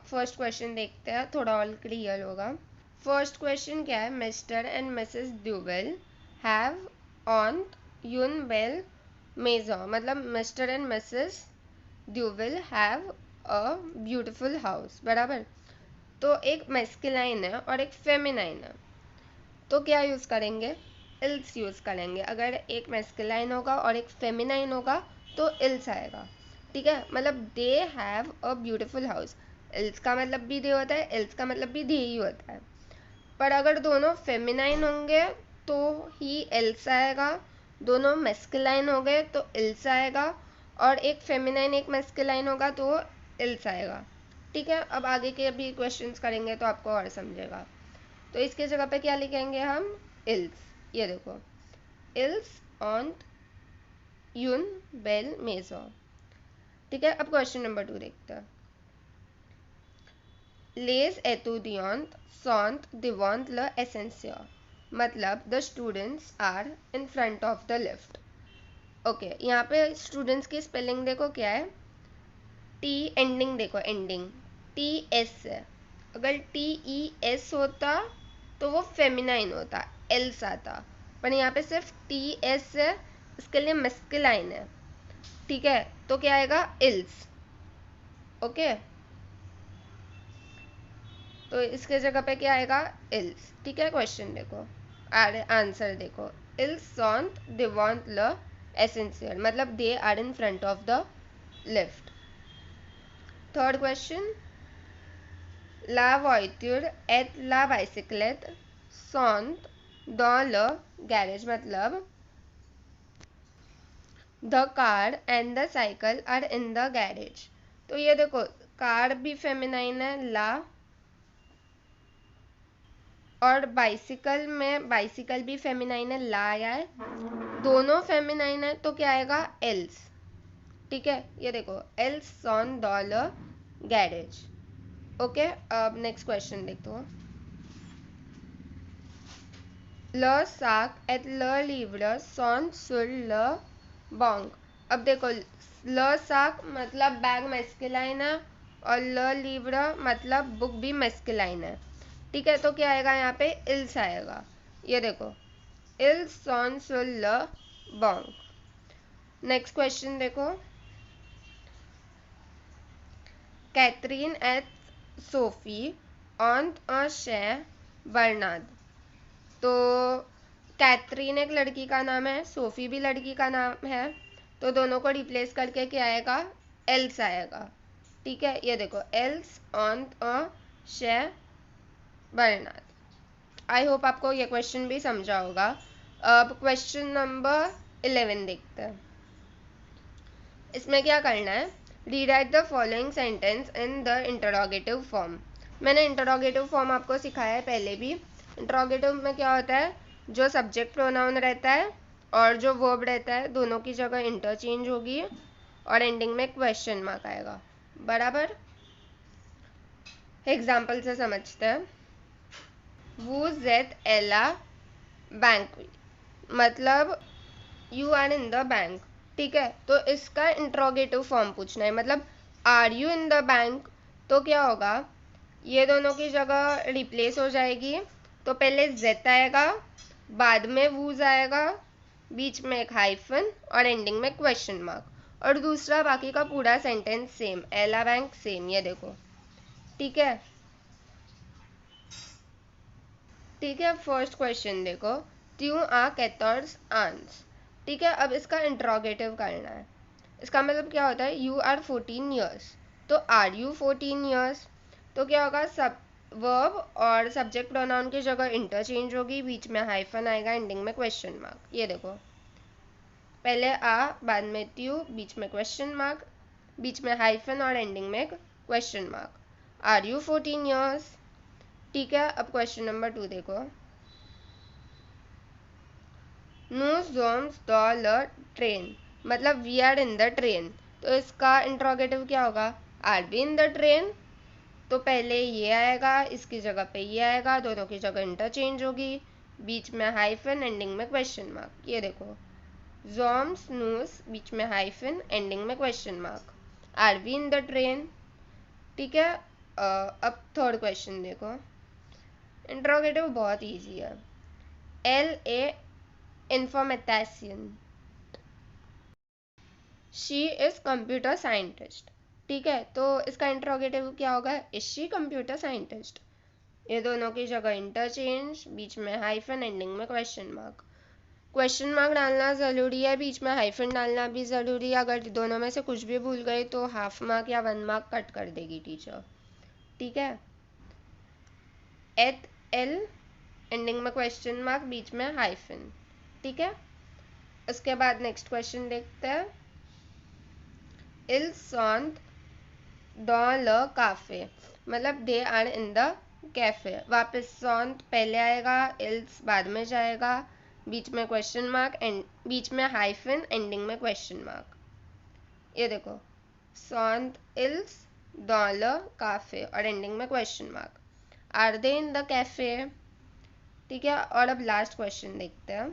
फर्स्ट क्वेश्चन देखते हैं, थोड़ा और क्लियर होगा। फर्स्ट क्वेश्चन क्या है? Mister and Mrs Duval have ऑन यून बेल मेजर, मतलब mister and Mrs Duval have a beautiful house, बराबर। तो एक मैस्कुलाइन है और एक फेमिनाइन है, तो क्या यूज़ करेंगे? इल्स यूज़ करेंगे। अगर एक मैस्कुलाइन होगा और एक फेमिनाइन होगा तो इल्स आएगा, ठीक है। मतलब they have a beautiful house, ills का मतलब भी दे होता है, इल्स का मतलब भी दे ही होता है। पर अगर दोनों फेमिनाइन होंगे तो ही एल्स आएगा, दोनों मैस्कुलाइन हो गए तो इल्स आएगा, और एक फेमिनाइन एक मैस्कुलाइन होगा तो इल्स आएगा, ठीक है। अब आगे के भी क्वेश्चंस करेंगे तो आपको और समझेगा। तो इसके जगह पे क्या लिखेंगे हम? इल्स। ये देखो, इल्स ऑन यून बेल मेजो, ठीक है। अब क्वेश्चन नंबर 2 देखते हैं। लेस एतुदियांत सॉन्त दिवांत ल एसेंसिया, मतलब the students are in front of the lift. Okay, यहाँ पे स्टूडेंट्स की स्पेलिंग देखो क्या है। टी एंडिंग देखो, एंडिंग टी एस है। अगर टी ई एस होता तो वो फेमिनाइन होता, एल्स आता, पर यहाँ पे सिर्फ टी एस है, इसके लिए मस्कुलाइन है, ठीक है। तो क्या आएगा? Ills, okay. तो इसके जगह पे क्या आएगा? इल्स, ठीक है। क्वेश्चन देखो, आंसर देखो। इल्स सॉन्ट दे वांट ल एसेंशियल, मतलब they are in front of the lift. Third question, la voiture et la bicyclette sont dans le garage, मतलब the car and the cycle are in the garage. तो ये देखो, कार भी फेमिनाइन है, ला, और बाइसिकल में बाइसिकल भी feminine है, ला आया है, दोनों फेमिनाइन है, तो क्या आएगा? एल्स, ठीक है। ये देखो, else on the garage, okay. अब नेक्स्ट क्वेश्चन देखो। ल साक एट ल लिव्र सॉन सुर ल बॉन्ग। अब देखो, ल साक मतलब बैग मैस्कुलाइन है, और ल लिव्र मतलब बुक भी मैस्कुलाइन है, ठीक है। तो क्या आएगा यहाँ पे? इल्स आएगा। ये देखो, इल्स सॉन सुर ल बॉन्ग। नेक्स्ट क्वेश्चन देखो। कैथरीन एट सोफी ऑन अ शे बर्नार्ड। तो कैथरीन एक लड़की का नाम है, सोफी भी लड़की का नाम है, तो दोनों को रिप्लेस करके क्या आएगा? एल्स आएगा, ठीक है। ये देखो, एल्स ऑन अ शे बर्नार्ड। आई होप आपको ये क्वेश्चन भी समझा होगा। अब क्वेश्चन नंबर 11 देखते हैं। इसमें क्या करना है, rewrite the following sentence in the interrogative form. मैंने इंटरोगेटिव फॉर्म आपको सिखाया है पहले भी। इंटरोगेटिव में क्या होता है, जो सब्जेक्ट प्रोनाउन रहता है और जो वर्ब रहता है दोनों की जगह इंटरचेंज होगी और एंडिंग में क्वेश्चन मार्क आएगा। बराबर, एग्जाम्पल से समझते हैं। वो जेट एला बैंक, मतलब you are in the bank. ठीक है, तो इसका इंट्रोगेटिव फॉर्म पूछना है, मतलब are you in the bank, तो क्या होगा, ये दोनों की जगह रिप्लेस हो जाएगी। तो पहले जेट आएगा, बाद में वूज आएगा, बीच में एक हाइफन और एंडिंग में क्वेश्चन मार्क। और दूसरा बाकी का पूरा सेंटेंस सेम, एला बैंक सेम, ये देखो। ठीक है, ठीक है। फर्स्ट क्वेश्चन देखो, त्यू आ 14 आंस। ठीक है, अब इसका इंट्रोगेटिव करना है। इसका मतलब क्या होता है, यू आर 14 ईयर्स, तो आर यू 14 ईयर्स, तो क्या होगा, सब वर्ब और सब्जेक्ट प्रोनाउन की जगह इंटरचेंज होगी, बीच में हाइफन आएगा, एंडिंग में क्वेश्चन मार्क। ये देखो, पहले आ, बाद में त्यू, बीच में क्वेश्चन मार्क, बीच में हाइफन और एंडिंग में question mark. Are you 14 years. ठीक है, अब क्वेश्चन नंबर 2 देखो, नो जोम्स द ट्रेन, मतलब we are in the train, तो इसका इंट्रोगेटिव क्या होगा, are we in the train, तो पहले ये आएगा, इसकी जगह पे ये आएगा, दोनों की जगह इंटरचेंज होगी, बीच में हाइफन, एंडिंग में क्वेश्चन मार्क। ये देखो, जोम्स नूस, बीच में हाइफन, एंडिंग में question mark, are we in the train. ठीक है, अब थर्ड क्वेश्चन देखो, इंट्रोगेटिव बहुत ईजी है। एल ए इंफॉर्मेटेशियन, शी इज कंप्यूटर साइंटिस्ट। ठीक है, तो इसका इंट्रोगेटिव क्या होगा, इज शी कंप्यूटर साइंटिस्ट। ये दोनों की जगह इंटरचेंज, बीच में हाइफन, एंडिंग में क्वेश्चन मार्क। क्वेश्चन मार्क डालना ज़रूरी है, बीच में हाइफन डालना भी ज़रूरी है। अगर दोनों में से कुछ भी भूल गए तो हाफ मार्क या 1 मार्क कट कर देगी टीचर। ठीक है, एट एल, एंडिंग में क्वेश्चन मार्क, बीच में हाइफन। ठीक है, उसके बाद नेक्स्ट क्वेश्चन देखते हैं। इल सॉन्त द ल काफे, मतलब they are in the cafe. वापस सॉन्त पहले आएगा, इल्स बाद में जाएगा, बीच में क्वेश्चन मार्क, एंड बीच में हाइफन, एंडिंग में क्वेश्चन मार्क। ये देखो, सॉन्त इल्स द ल काफे और एंडिंग में question mark, are they in the cafe. ठीक है, और अब लास्ट क्वेश्चन देखते हैं।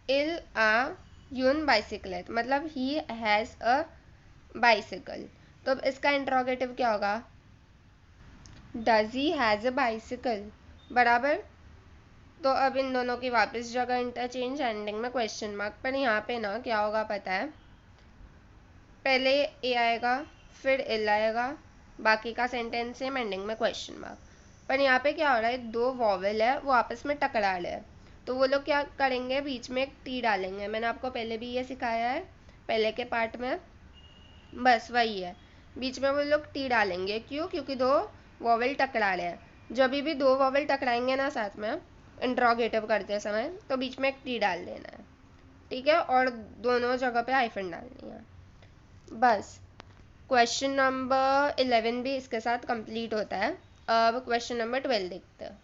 इल आ यून बाइसिकलेट, मतलब ही हैज़ अ बाइसिकल, तो अब इसका इंट्रोगेटिव क्या होगा, does he has a bicycle. बराबर, तो अब इन दोनों की वापस जगह इंटरचेंज, एंडिंग में क्वेश्चन मार्क। पर यहाँ पे ना क्या होगा पता है, पहले ए आएगा, फिर इल आएगा, बाकी का सेंटेंस सेम, एंडिंग में क्वेश्चन मार्क। पर यहाँ पे क्या हो रहा है, दो वॉवेल है वो आपस में टकरा रहे हैं, तो वो लोग क्या करेंगे, बीच में एक टी डालेंगे। मैंने आपको पहले भी ये सिखाया है, पहले के पार्ट में, बस वही है। बीच में वो लोग टी डालेंगे, क्यों, क्योंकि दो वॉवेल टकरा रहे हैं। जब भी दो वॉवेल टकराएंगे ना साथ में इंट्रोगेटिव करते समय, तो बीच में एक टी डाल देना है। ठीक है, और दोनों जगह पे हाइफन डालनी है। बस, क्वेश्चन नंबर 11 भी इसके साथ कंप्लीट होता है। अब क्वेश्चन नंबर 12 देखते हैं।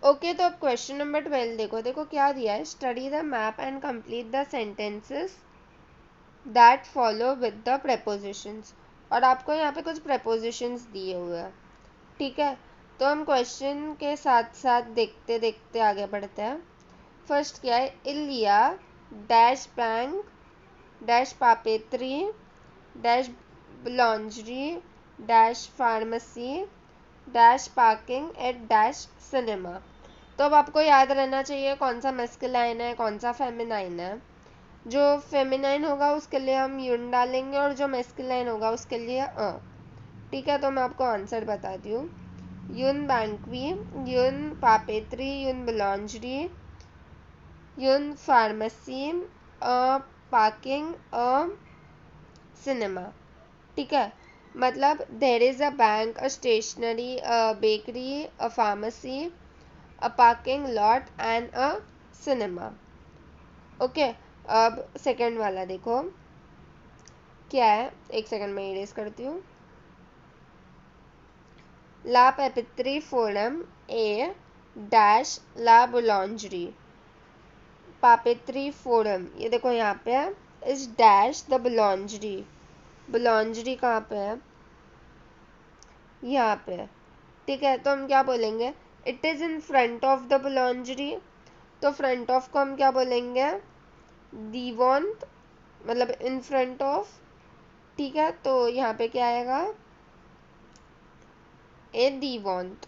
ओके, तो अब क्वेश्चन नंबर 12 देखो, देखो क्या दिया है, study the map and complete the sentences that follow with the prepositions। और आपको यहाँ पे कुछ prepositions दिए हुए हैं। ठीक है, तो हम क्वेश्चन के साथ साथ देखते देखते आगे बढ़ते हैं। फर्स्ट क्या है, इलिया डैश बैंक डैश पापेत्री dash laundry dash pharmacy dash parking एट डैश सिनेमा। तो अब आपको याद रहना चाहिए कौन सा मैस्कुलाइन है, कौन सा फेमिनाइन है। जो फेमिनाइन होगा उसके लिए हम यून डालेंगे, और जो मैस्कुलाइन होगा उसके लिए अ। ठीक है, तो मैं आपको आंसर बताती हूँ। यून बैंकवी, यून पापेत्री, यून बुलॉन्जरी, यून फार्मेसी, अ पार्किंग, अ सिनेमा। ठीक है, मतलब there is a bank, a stationery, a bakery, a pharmacy, a parking lot and a cinema. Okay, अब सेकंड वाला देखो क्या है, एक सेकंड में इरेज करती हूँ। ला पेपित्री फोरम ए डैश ला बुलॉन्जरी। पापेत्री फोरम, ये देखो यहाँ पे है, इज डैश द बुलॉन्जरी। बुलॉन्जरी कहाँ पे है, यहाँ पे, ठीक है। तो हम क्या बोलेंगे, it is in front of the बुलॉन्जरी। तो फ्रंट ऑफ को हम क्या बोलेंगे, दीवोंत, मतलब इन फ्रंट ऑफ, ठीक है। तो यहाँ पे क्या आएगा, ए दीवोंत,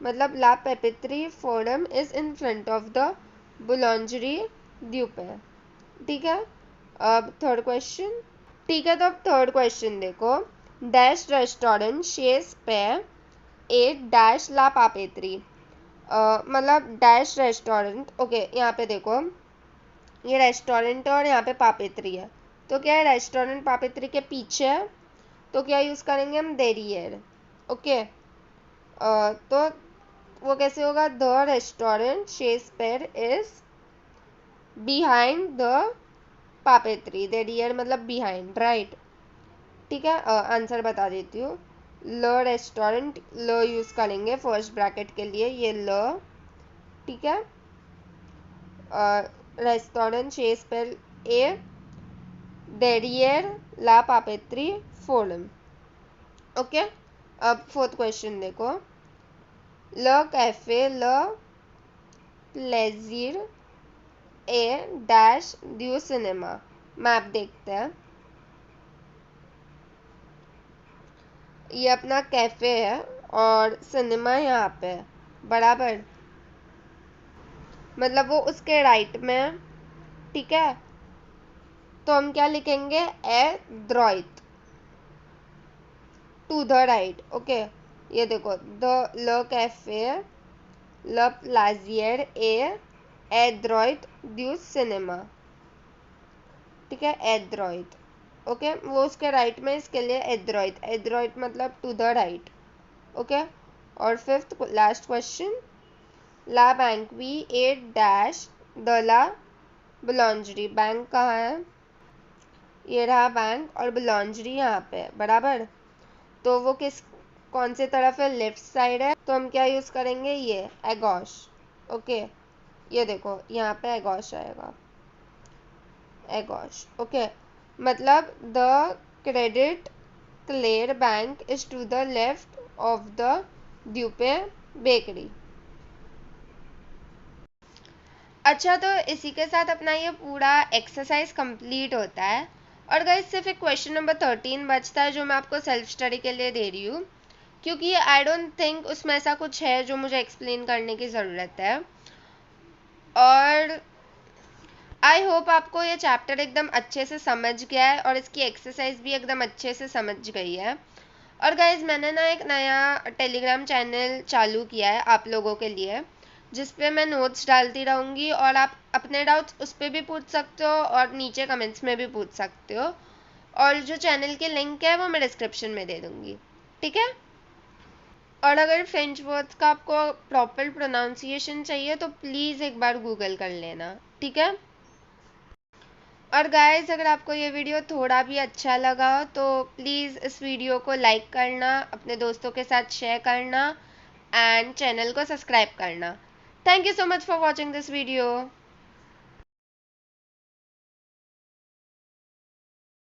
मतलब ला पेपित्री Forum is in front of the बुलॉन्जरी द्यूपे, ठीक है। अब थर्ड क्वेश्चन, ठीक है। तो अब थर्ड क्वेश्चन देखो, डैश रेस्टोरेंट शेस पे ए डैश ला पापेत्री, मतलब डैश रेस्टोरेंट, ओके। यहाँ पे देखो ये रेस्टोरेंट है और यहाँ पे पापेत्री है, तो क्या है, रेस्टोरेंट पापेत्री के पीछे है, तो क्या यूज़ करेंगे हम, देरियर, ओके। तो वो कैसे होगा, the restaurant Shakespeare is behind the पापेत्री, देरियर मतलब बिहाइंड, राइट, ठीक है। आंसर बता देती हूँ, ल रेस्टोरेंट, ल यूज़ करेंगे फर्स्ट ब्रैकेट के लिए, ये ल, ठीक है। रेस्टोरेंट शेक्सपियर ए देरियर ला पापेत्री फोरम, ओके। अब फोर्थ क्वेश्चन देखो, ल कैफे ल प्लेजिर ए डैश ड्यू सिनेमा। मैप देखते हैं, ये अपना कैफे है और सिनेमा यहाँ पे है, बराबर, मतलब वो उसके राइट में है, ठीक है। तो हम क्या लिखेंगे, ए द्रोइत, टू द राइट, ओके। ये देखो, द ल कैफे ल प्लाजियर ए एद्रोइत ड्यू सिनेमा, ठीक है, एद्रोइत, ओके। वो उसके राइट में, इसके लिए एद्रोइत, एद्रोइत मतलब टू द राइट, ओके। और फिफ्थ लास्ट क्वेश्चन, ला बैंकवी ए डैश द ला बुलॉन्जरी, बैंक कहाँ है, ये रहा बैंक, और बुलॉन्जरी यहाँ पे है, बराबर। तो वो किस, कौन से तरफ है, लेफ्ट साइड है, तो हम क्या यूज़ करेंगे, ये एगोश, ओके। ये देखो यहाँ पे एगोश आएगा, एगोश, ओके। मतलब the credit Clair bank is to the left of the ड्यूपे बेकरी। अच्छा, तो इसी के साथ अपना ये पूरा एक्सरसाइज कंप्लीट होता है। और गाइस सिर्फ एक क्वेश्चन नंबर 13 बचता है, जो मैं आपको सेल्फ स्टडी के लिए दे रही हूँ, क्योंकि आई डोंट थिंक उसमें ऐसा कुछ है जो मुझे एक्सप्लेन करने की ज़रूरत है। और आई होप आपको ये चैप्टर एकदम अच्छे से समझ गया है और इसकी एक्सरसाइज भी एकदम अच्छे से समझ गई है। और गाइज मैंने ना एक नया टेलीग्राम चैनल चालू किया है आप लोगों के लिए, जिस पे मैं नोट्स डालती रहूँगी और आप अपने डाउट्स उस पर भी पूछ सकते हो और नीचे कमेंट्स में भी पूछ सकते हो। और जो चैनल की लिंक है वो मैं डिस्क्रिप्शन में दे दूँगी, ठीक है। और अगर फ्रेंच वर्ड्स का आपको प्रॉपर प्रोनाउंसिएशन चाहिए तो प्लीज़ एक बार गूगल कर लेना, ठीक है। और गाइस अगर आपको ये वीडियो थोड़ा भी अच्छा लगा हो तो प्लीज़ इस वीडियो को लाइक करना, अपने दोस्तों के साथ शेयर करना एंड चैनल को सब्सक्राइब करना। Thank you so much for watching this video.